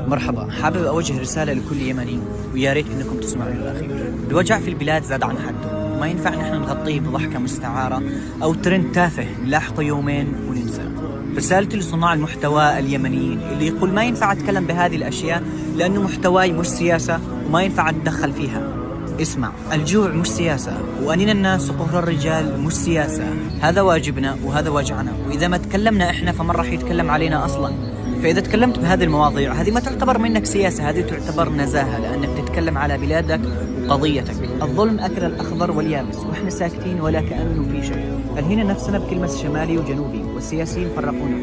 مرحبا، حابب أوجه رسالة لكل يمني ويا ريت إنكم تسمعوا للأخير. الوجع في البلاد زاد عن حده، وما ينفع نحن نغطيه بضحكة مستعارة أو ترند تافه نلاحقه يومين وننسى. رسالتي لصناع المحتوى اليمنيين اللي يقول ما ينفع أتكلم بهذه الأشياء لأنه محتواي مش سياسة وما ينفع أتدخل فيها. اسمع، الجوع مش سياسة، وأنين الناس وقهر الرجال مش سياسة. هذا واجبنا وهذا وجعنا، وإذا ما تكلمنا إحنا فمن راح يتكلم علينا أصلا. فإذا تكلمت بهذه المواضيع هذه ما تعتبر منك سياسة، هذه تعتبر نزاهة، لأنك تتكلم على بلادك وقضيتك. الظلم أكل الأخضر واليابس وإحنا ساكتين ولا كأنه في شيء. ألهينا نفسنا بكلمة شمالي وجنوبي، والسياسيين فرقونا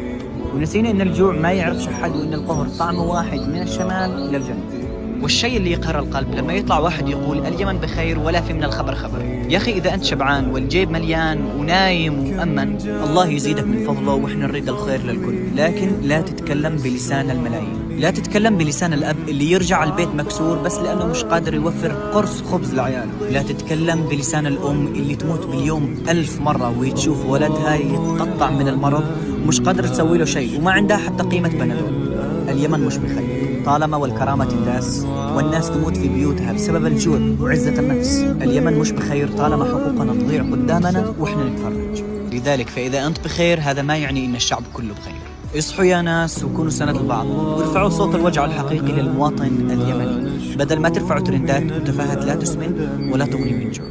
ونسينا إن الجوع ما يعرفش حد، وإن القهر طعمه واحد من الشمال إلى الجنوب. والشيء اللي يقهر القلب لما يطلع واحد يقول اليمن بخير ولا في من الخبر خبر. يا أخي إذا أنت شبعان والجيب مليان ونايم ومؤمن الله يزيدك من فضله، وإحنا نريد الخير للكل. لكن لا تتكلم بلسان الملايين، لا تتكلم بلسان الأب اللي يرجع البيت مكسور بس لأنه مش قادر يوفر قرص خبز لعياله. لا تتكلم بلسان الأم اللي تموت باليوم 1000 مرة وهي تشوف ولدها يتقطع من المرض ومش قادر تسوي له شيء وما عندها حتى قيمة بنادول. اليمن مش بخير طالما والكرامة تنداس والناس تموت في بيوتها بسبب الجوع وعزة النفس. اليمن مش بخير طالما حقوقنا تضيع قدامنا وإحنا نتفرج. لذلك فإذا أنت بخير هذا ما يعني إن الشعب كله بخير. اصحوا يا ناس وكونوا سند لبعض، وارفعوا صوت الوجع الحقيقي للمواطن اليمني بدل ما ترفعوا ترندات وتفاهات لا تسمن ولا تغني من جوع.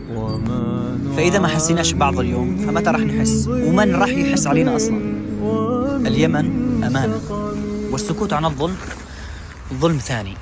فإذا ما حسيناش بعض اليوم فمتى راح نحس؟ ومن راح يحس علينا أصلا؟ اليمن أمانة، والسكوت عن الظلم ظلم ثاني.